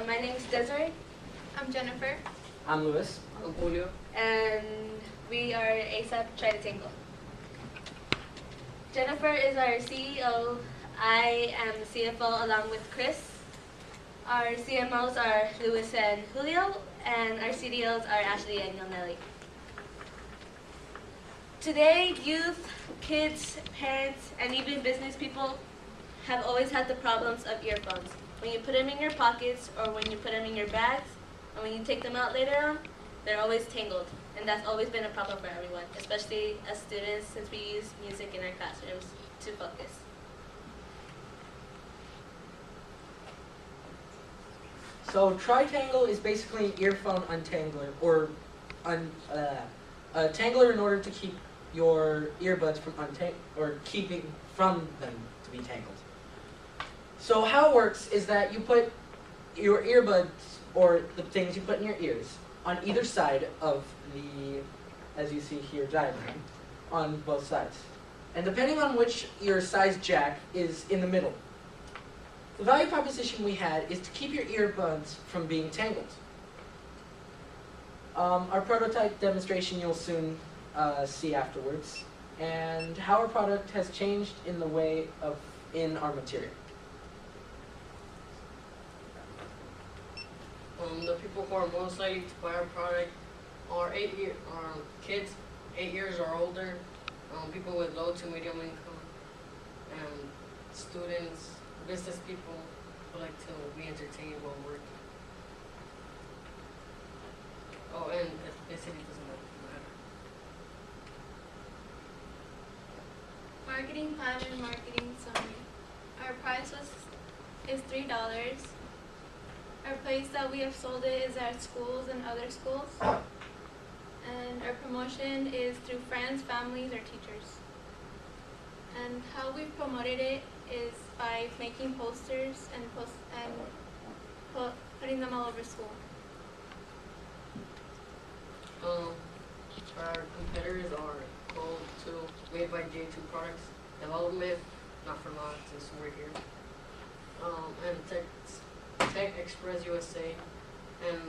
My name is Desiree. I'm Jennifer. I'm Louis. I'm Julio. And we are ASAP Tridatangle. Jennifer is our CEO. I am CFO along with Chris. Our CMOs are Louis and Julio, and our CDOs are Ashley and Yoneli. Today, youth, kids, parents, and even business people have always had the problems of earphones. When you put them in your pockets or when you put them in your bags, and when you take them out later on, they're always tangled. And that's always been a problem for everyone, especially as students since we use music in our classrooms to focus. So Tritangle is basically an earphone untangler, or a tangler in order to keep your earbuds from keeping from them to be tangled. So how it works is that you put your earbuds, or the things you put in your ears, on either side of the, as you see here, diagram, on both sides. And depending on which your size jack is in the middle. The value proposition we had is to keep your earbuds from being tangled. Our prototype demonstration you'll soon see afterwards, and how our product has changed in the way of our material. The people who are most likely to buy our product are kids 8 years or older, people with low to medium income, and students, business people who like to be entertained while working. Oh, and ethnicity doesn't matter. Marketing plan and marketing summary. Our price is $3. Our place that we have sold it is at schools and other schools. And our promotion is through friends, families, or teachers. And how we promoted it is by making posters and putting them all over school. Our competitors are Gold 2, made by J2 Products Development, not for long, since we're here. And Tech Express USA, and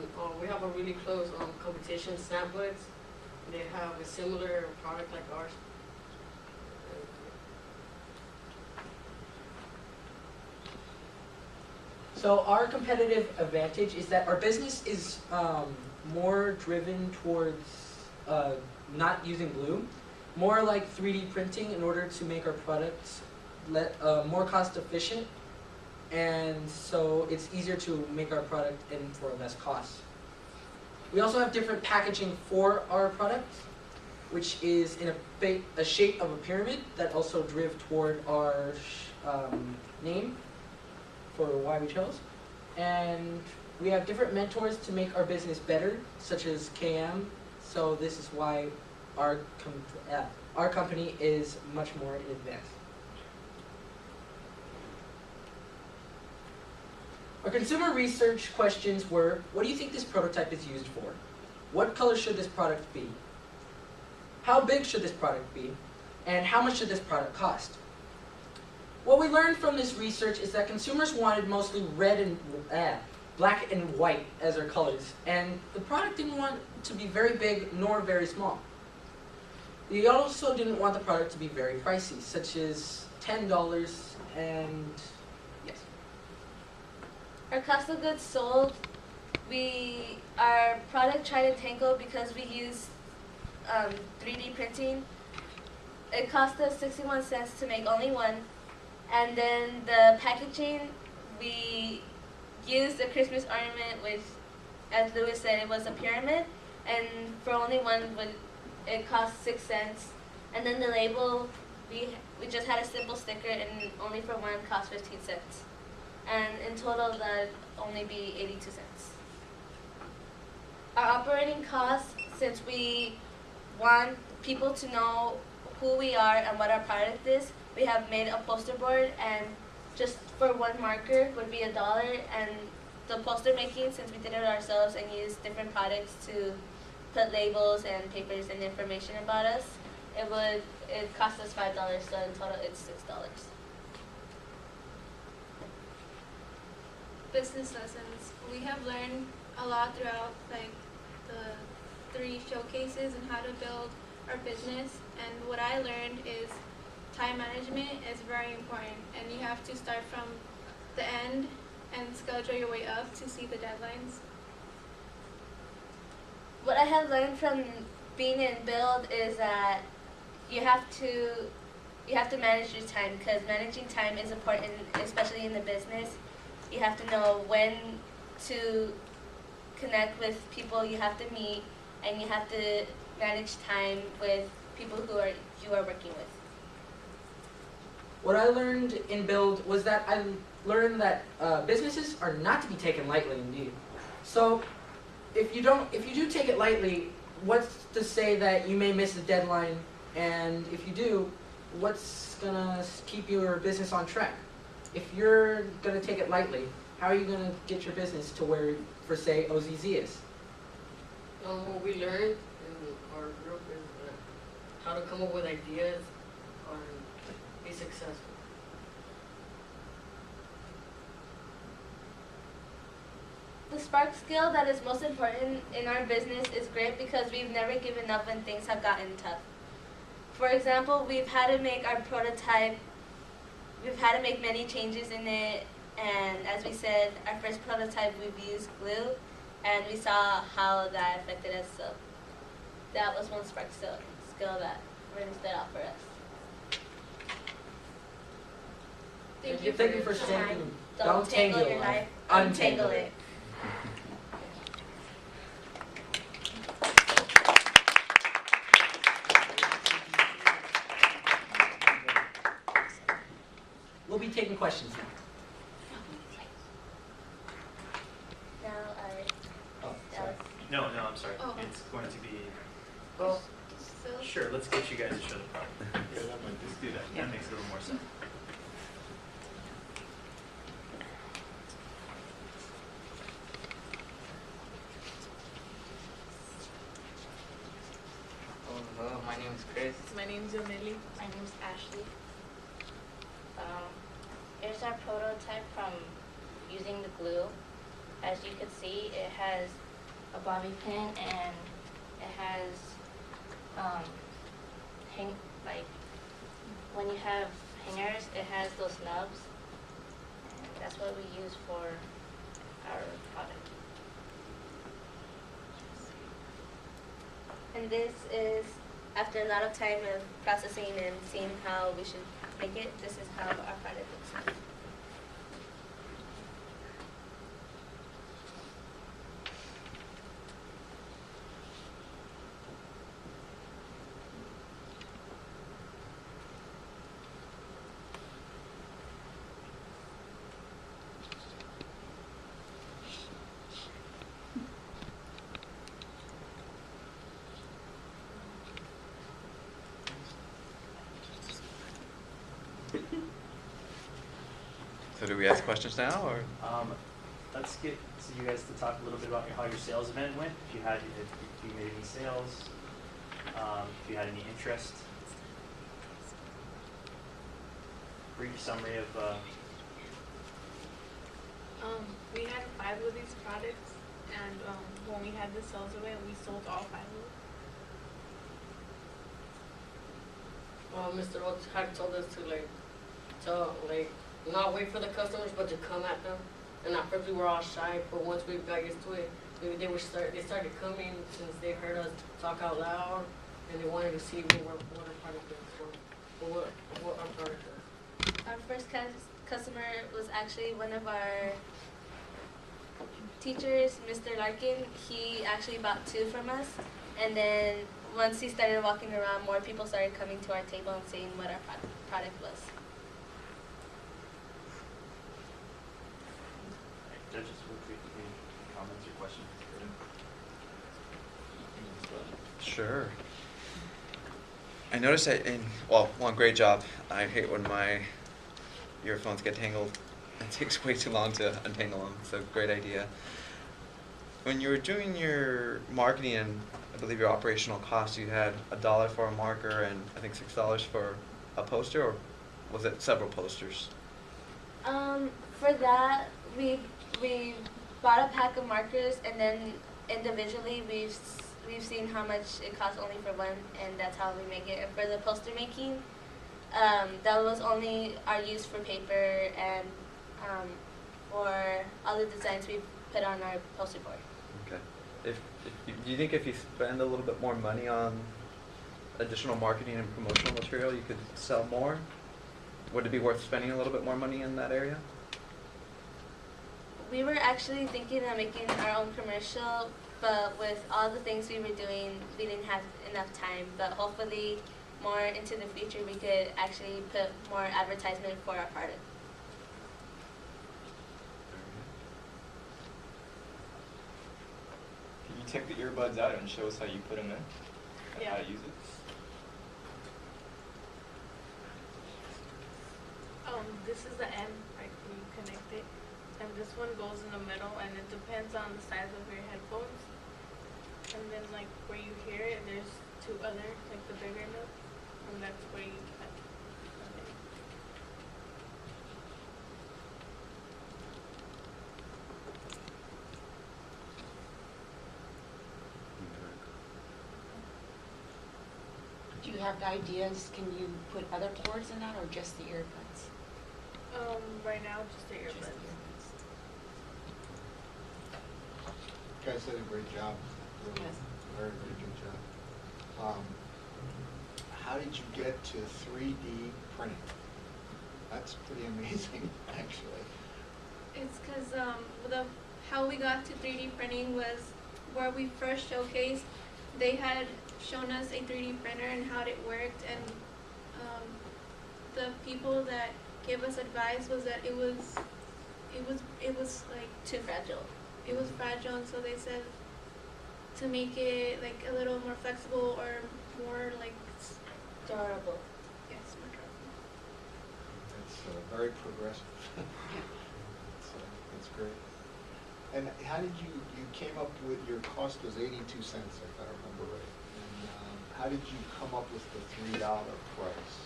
we have a really close competition, Snapwoods. They have a similar product like ours. So our competitive advantage is that our business is more driven towards not using glue, more like 3D printing in order to make our products more cost efficient, and so it's easier to make our product and for less cost. We also have different packaging for our product, which is in a shape of a pyramid that also drive toward our name for why we chose. And we have different mentors to make our business better, such as KM. So this is why our company is much more in advance. Our consumer research questions were, what do you think this prototype is used for? What color should this product be? How big should this product be? And how much should this product cost? What we learned from this research is that consumers wanted mostly red and black and white as their colors, and the product didn't want to be very big nor very small. We also didn't want the product to be very pricey, such as $10 and yes. Our cost of goods sold, our product Tridatangle, because we use 3D printing, it cost us 61 cents to make only one. And then the packaging, we used a Christmas ornament, which, as Louis said, it was a pyramid, and for only one, it cost 6 cents. And then the label, we just had a simple sticker, and only for one cost 15 cents. And in total, that'd only be 82 cents. Our operating costs, since we want people to know who we are and what our product is, we have made a poster board, and just for one marker would be $1. And the poster making, since we did it ourselves and used different products to put labels and papers and information about us, it cost us $5. So in total, it's $6. business lessons. We have learned a lot throughout like the 3 showcases and how to build our business. And what I learned is time management is very important, and you have to start from the end and schedule your way up to see the deadlines. What I have learned from being in build is that you have to manage your time, because managing time is important, especially in the business. You have to know when to connect with people you have to meet, and you have to manage time with people you are working with. What I learned in build was that I learned that businesses are not to be taken lightly indeed. So if you do take it lightly, what's to say that you may miss a deadline? And if you do, what's gonna keep your business on track? If you're gonna take it lightly, how are you gonna get your business to where, for say, OZZ is? What we learned in our group is how to come up with ideas and be successful. The spark skill that is most important in our business is grit, because we've never given up when things have gotten tough. For example, we've had to make our prototype, we've had to make many changes in it, and as we said, our first prototype we've used glue, and we saw how that affected us, so that was one spark skill that really stood out for us. Thank you Thank you your for time. saying, Don't tangle your life, untangle it. We'll be taking questions now. Now Oh, Alex. No, I'm sorry. Oh. It's going to be, Well, So, sure, let's get you guys to show the product. Let's do that. That makes a little more sense. Hello, my name is Chris. My name's Yoneli. My name's Ashley. Here's our prototype from using the glue. As you can see, it has a bobby pin and it has like when you have hangers, it has those nubs. And that's what we use for our product. And this is, after a lot of time of processing and seeing how we should make it, this is how our product looks like. So do we ask questions now, or? Let's get you guys to talk a little bit about how your sales event went. If you made any sales, if you had any interest. Brief summary of. We had 5 of these products, and when we had the sales event, we sold all 5 of them. Mr. Oates had told us to not wait for the customers, but to come at them. And at first we were all shy, but once we got used to it, they started coming since they heard us talk out loud, and they wanted to see what our product is, or what our product is. Our first customer was actually one of our teachers, Mr. Larkin. He actually bought 2 from us, and then once he started walking around, more people started coming to our table and seeing what our product was. Judges, any comments or questions? Sure. I noticed that one, great job. I hate when my earphones get tangled. It takes way too long to untangle them, so great idea. When you were doing your marketing and I believe your operational costs, you had $1 for a marker and I think $6 for a poster, or was it several posters? For that, we bought a pack of markers, and then individually we've seen how much it costs only for one, and that's how we make it. And for the poster making, that was only our use for paper and for all the designs we put on our poster board. Okay. Do you think if you spend a little bit more money on additional marketing and promotional material, you could sell more? Would it be worth spending a little bit more money in that area? We were actually thinking of making our own commercial, but with all the things we were doing, we didn't have enough time. But hopefully, more into the future, we could actually put more advertisement for our product. Can you take the earbuds out and show us how you put them in? And how to use it? This is the end, like when you connect it. And this one goes in the middle, and it depends on the size of your headphones. And then like where you hear it, there's two other, like the bigger notes, and that's where you cut. Do you have ideas? Can you put other cords in that or just the earbuds? Right now, just the Just earbuds. the earbuds. You guys did a great job. Really, Yes. very, very good job. How did you get to 3D printing? That's pretty amazing, actually. It's because how we got to 3D printing was where we first showcased. They had shown us a 3D printer and how it worked, and the people that gave us advice was that it was like Too fragile. it was fragile, and so they said to make it like a little more flexible or more like Durable. yes, more durable. That's very progressive. That's great. And how did you came up with, your cost was 82 cents, if I remember right. And how did you come up with the $3 price?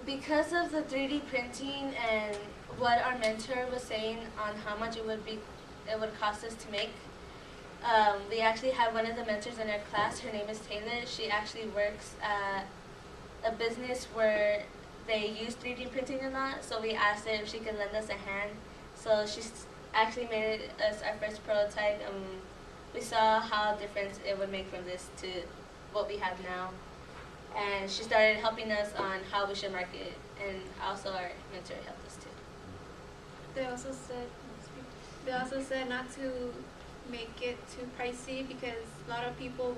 Because of the 3D printing and what our mentor was saying on how much it would cost us to make, we actually had one of the mentors in our class. Her name is Taylor. She actually works at a business where they use 3D printing a lot. So we asked her if she could lend us a hand. So she's actually made us our first prototype, and we saw how different it would make from this to what we have now. And she started helping us on how we should market it, and also our mentor helped us too. They also said not to make it too pricey because a lot of people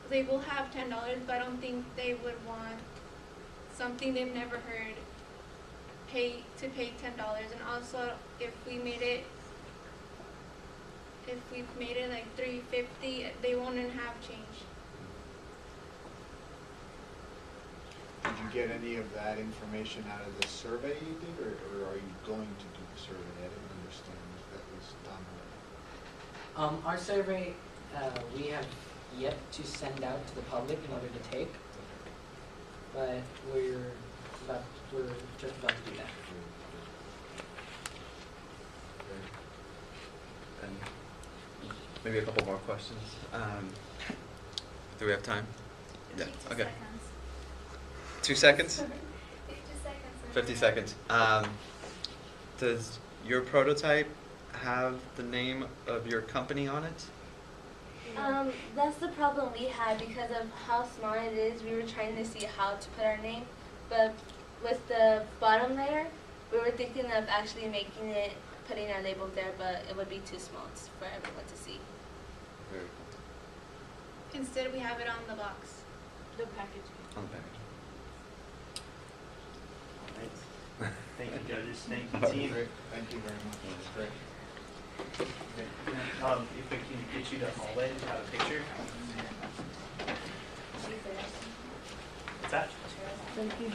they will have $10, but I don't think they would want something they've never heard pay $10. And also if we made it like $3.50, they won't even have change. Did you get any of that information out of the survey you did, or are you going to do the survey? I didn't understand if that was done already. Our survey, we have yet to send out to the public in order to take, but we're just about to do that. And maybe a couple more questions. Do we have time? Yeah. Okay. 2 seconds? 50 seconds. Does your prototype have the name of your company on it? That's the problem we had because of how small it is. We were trying to see how to put our name, but with the bottom layer, we were thinking of actually putting our label there, but it would be too small for everyone to see. Very cool. Instead, we have it on the box. The packaging. On the package. Right. Thank you, judges. Thank you, team. Great. Thank you very much. That's great. Okay. If we can get you to hallway to have a picture. What's that? Thank you.